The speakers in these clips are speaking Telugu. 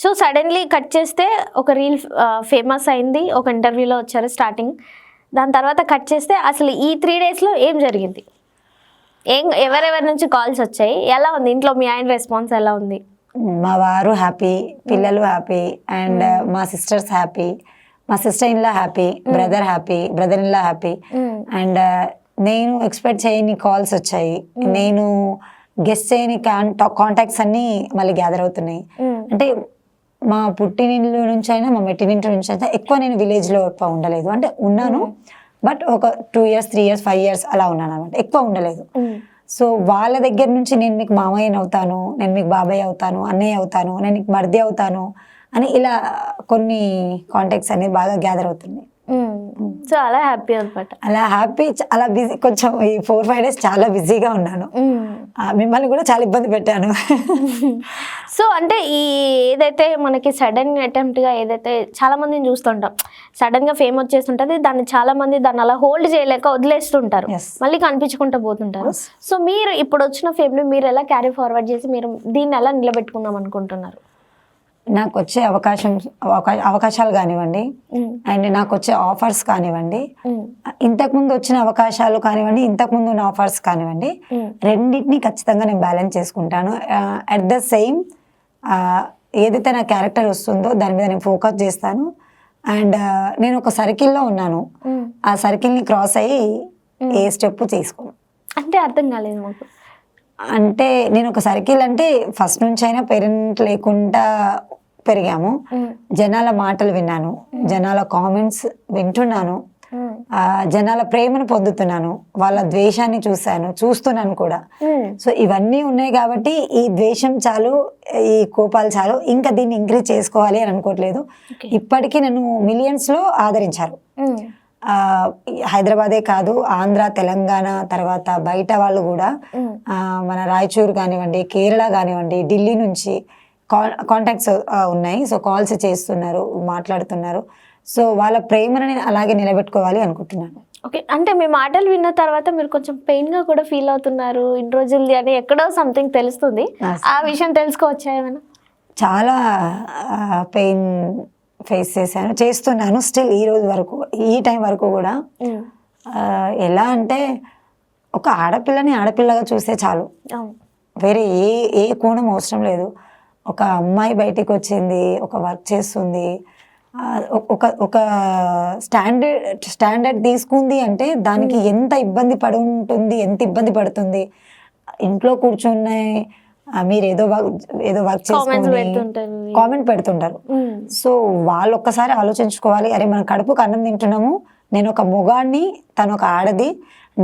సో సడన్లీ కట్ చేస్తే ఒక రీల్ ఫేమస్ అయింది, ఒక ఇంటర్వ్యూలో వచ్చారు స్టార్టింగ్. దాని తర్వాత కట్ చేస్తే అసలు ఈ 3 డేస్లో ఏం జరిగింది? ఎవరెవరి నుంచి కాల్స్ వచ్చాయి? ఎలా ఉంది ఇంట్లో మీ ఆయన రెస్పాన్స్ ఎలా ఉంది? మా వారు హ్యాపీ, పిల్లలు హ్యాపీ, అండ్ మా సిస్టర్స్ హ్యాపీ, మా sister in law happy, brother happy, brother in law happy. And నేను ఎక్స్పెక్ట్ చేయని కాల్స్ వచ్చాయి, నేను గెస్ట్ చేయని కాంటాక్ట్స్ అన్ని మళ్ళీ గ్యాదర్ అవుతున్నాయి. అంటే మా పుట్టినిల్లు నుంచి అయినా మా మెట్టినింటి నుంచి అయినా ఎక్కువ నేను విలేజ్లో ఎక్కువ ఉండలేదు. అంటే ఉన్నాను, బట్ ఒక 2 years 3 years 5 years అలా ఉన్నాను అనమాట, ఎక్కువ ఉండలేదు. సో వాళ్ళ దగ్గర నుంచి నేను మీకు మామయ్యని అవుతాను, నేను మీకు బాబాయ్ అవుతాను, అన్నయ్య అవుతాను, నేను నీకు మరిది అవుతాను అని ఇలా కొన్ని కాంటాక్ట్స్ అనేవి బాగా గ్యాదర్ అవుతున్నాయి. సో అలా హ్యాపీ అనమాట. అలా హ్యాపీ, అలా బిజీ. కొంచెం ఈ 4-5 days చాలా బిజీగా ఉన్నాను. మిమ్మల్ని కూడా చాలా ఇబ్బంది పెట్టాను. సో అంటే ఈ ఏదైతే మనకి సడన్ అటెంప్ట్గా ఏదైతే చాలా మందిని చూస్తుంటాం, సడన్గా ఫేమ్ వచ్చేస్తుంటుంది, దాన్ని చాలా మంది దాన్ని అలా హోల్డ్ చేయలేక వదిలేస్తుంటారు, మళ్ళీ కనిపించుకుంటూ పోతుంటారు. సో మీరు ఇప్పుడు వచ్చిన ఫేమ్ని మీరు ఎలా క్యారీ ఫార్వర్డ్ చేసి మీరు దీన్ని ఎలా నిలబెట్టుకుందాం అనుకుంటున్నారు? నాకు వచ్చే అవకాశాలు కానివ్వండి, అండ్ నాకు వచ్చే ఆఫర్స్ కానివ్వండి, ఇంతకుముందు వచ్చిన అవకాశాలు కానివ్వండి, ఇంతకుముందు ఉన్న ఆఫర్స్ కానివ్వండి, రెండింటిని ఖచ్చితంగా నేను బ్యాలెన్స్ చేసుకుంటాను. అట్ ద సేమ్ ఏదైతే నా క్యారెక్టర్ వస్తుందో దాని మీద నేను ఫోకస్ చేస్తాను. అండ్ నేను ఒక సర్కిల్లో ఉన్నాను, ఆ సర్కిల్ని క్రాస్ అయ్యి ఏ స్టెప్ తీసుకోను. అంటే అర్థం కాలేదు మాకు. అంటే నేను ఒక సర్కిల్ అంటే ఫస్ట్ నుంచి అయినా పేరెంట్ లేకుండా పెరిగాము, జనాల మాటలు విన్నాను, జనాల కామెంట్స్ వింటున్నాను, జనాల ప్రేమను పొందుతున్నాను, వాళ్ళ ద్వేషాన్ని చూస్తున్నాను కూడా. సో ఇవన్నీ ఉన్నాయి కాబట్టి ఈ ద్వేషం చాలు, ఈ కోపాలు చాలు, ఇంకా దీన్ని ఇంక్రీజ్ చేసుకోవాలి అని అనుకోవట్లేదు. ఇప్పటికీ నన్ను మిలియన్స్లో ఆదరించారు. హైదరాబాదే కాదు, ఆంధ్ర, తెలంగాణ, తర్వాత బయట వాళ్ళు కూడా, మన రాయచూరు కానివ్వండి, కేరళ కానివ్వండి, ఢిల్లీ నుంచి కాంటాక్ట్స్ ఉన్నాయి. సో కాల్స్ చేస్తున్నారు, మాట్లాడుతున్నారు. సో వాళ్ళ ప్రేమను నేను అలాగే నిలబెట్టుకోవాలి అనుకుంటున్నాను. ఓకే, అంటే మీ మాటలు విన్న తర్వాత మీరు కొంచెం పెయిన్గా కూడా ఫీల్ అవుతున్నారు ఇన్ని రోజులది అని ఎక్కడో సంథింగ్ తెలుస్తుంది. ఆ విషయం తెలుసుకోవచ్చా ఏమైనా? చాలా పెయిన్ ఫేస్ చేస్తున్నాను స్టిల్ ఈ రోజు వరకు, ఈ టైం వరకు కూడా. ఎలా అంటే ఒక ఆడపిల్లని ఆడపిల్లగా చూస్తే చాలు, వేరే ఏ కోణం అవసరం లేదు. ఒక అమ్మాయి బయటికి వచ్చింది, ఒక వర్క్ చేస్తుంది, ఒక స్టాండర్డ్ తీసుకుంది అంటే దానికి ఎంత ఇబ్బంది పడి ఉంటుంది, ఎంత ఇబ్బంది పడుతుంది. ఇంట్లో కూర్చున్న మీరు ఏదో వర్క్ చేసుకొని కామెంట్ పెడుతుంటారు. సో వాళ్ళు ఒక్కసారి ఆలోచించుకోవాలి, అరే మన కడుపుకు అన్నం తింటున్నాము, నేను ఒక మొగాడిని, తను ఒక ఆడది,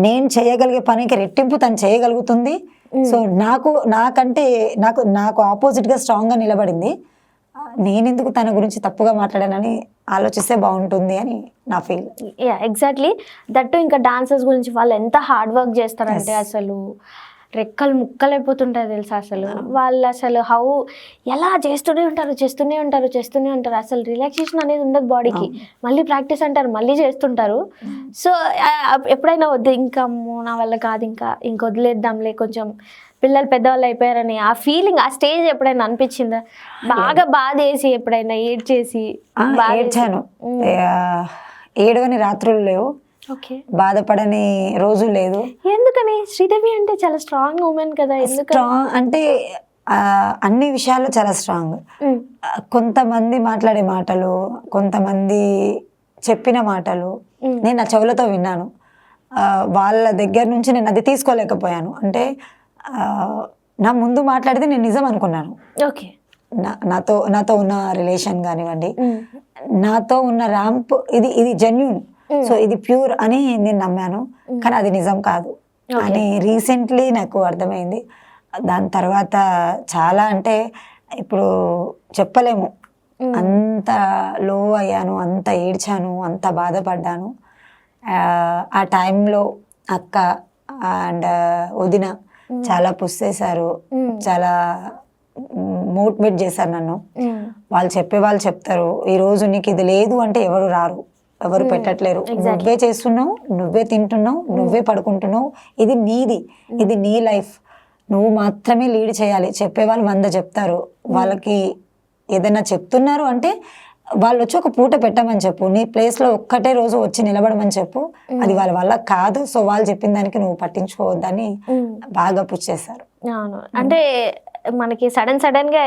నేను చేయగలిగే పనికి రెట్టింపు తను చేయగలుగుతుంది. సో నాకు ఆపోజిట్గా స్ట్రాంగ్గా నిలబడింది, నేనెందుకు తన గురించి తప్పుగా మాట్లాడానని ఆలోచిస్తే బాగుంటుంది అని నా ఫీల్. ఎగ్జాక్ట్లీ. దట్టు ఇంకా డాన్సర్స్ గురించి వాళ్ళు ఎంత హార్డ్ వర్క్ చేస్తారంటే అసలు రెక్కలు ముక్కలైపోతుంటాయి తెలుసా. అసలు వాళ్ళు అసలు ఎలా చేస్తూనే ఉంటారు. అసలు రిలాక్సేషన్ అనేది ఉండదు బాడీకి. మళ్ళీ ప్రాక్టీస్ అంటారు, మళ్ళీ చేస్తుంటారు. సో ఎప్పుడైనా వద్దు ఇంకా నా వల్ల కాదు, ఇంకా వదిలేద్దాంలే, కొంచెం పిల్లలు పెద్దవాళ్ళు అయిపోయారని ఆ ఫీలింగ్, ఆ స్టేజ్ ఎప్పుడైనా అనిపించిందా? బాగా బాధేసి ఎప్పుడైనా ఏడ్చేసి? ఏడ్చాను, ఏడవని రాత్రులు లేవు, బాధపడని రోజు లేదు. ఎందుకని? శ్రీదేవి అంటే చాలా స్ట్రాంగ్ ఉమెన్ కదా. స్ట్రాంగ్ అంటే అన్ని విషయాల్లో చాలా స్ట్రాంగ్. కొంతమంది మాట్లాడే మాటలు, కొంతమంది చెప్పిన మాటలు నేను నా చెవులతో విన్నాను. వాళ్ళ దగ్గర నుంచి నేను అది తీసుకోలేకపోయాను. అంటే నా ముందు మాట్లాడితే నేను నిజం అనుకున్నాను. ఓకే, నాతో ఉన్న రిలేషన్ కానివ్వండి, నాతో ఉన్న ర్యాంప్ ఇది జెన్యూన్, సో ఇది ప్యూర్ అని నేను నమ్మాను. కానీ అది నిజం కాదు అని రీసెంట్లీ నాకు అర్థమైంది. దాని తర్వాత చాలా అంటే ఇప్పుడు చెప్పలేము, అంత లో అయ్యాను, అంత ఏడ్చాను, అంత బాధపడ్డాను. ఆ టైంలో అక్క అండ్ వదిన చాలా పుష్ చేశారు, చాలా మోటివేట్ చేశారు నన్ను. వాళ్ళు చెప్తారు, ఈరోజు నీకు ఇది లేదు అంటే ఎవరు రారు, ఎవరు పెట్టట్లేరు, నువ్వే చేస్తున్నావు, నువ్వే తింటున్నావు, నువ్వే పడుకుంటున్నావు, ఇది నీది, ఇది నీ లైఫ్, నువ్వు మాత్రమే లీడ్ చేయాలి. చెప్పేవాళ్ళు 100 చెప్తారు, వాళ్ళకి ఏదైనా చెప్తున్నారు అంటే వాళ్ళు వచ్చి ఒక పూట పెట్టమని చెప్పు, నీ ప్లేస్లో ఒక్కటే రోజు వచ్చి నిలబడమని చెప్పు, అది వాళ్ళ వల్ల కాదు, సో వాళ్ళు చెప్పిన దానికి నువ్వు పట్టించుకోవద్దని బాగా పుష్ చేశారు. అవును, అంటే మనకి సడన్ గా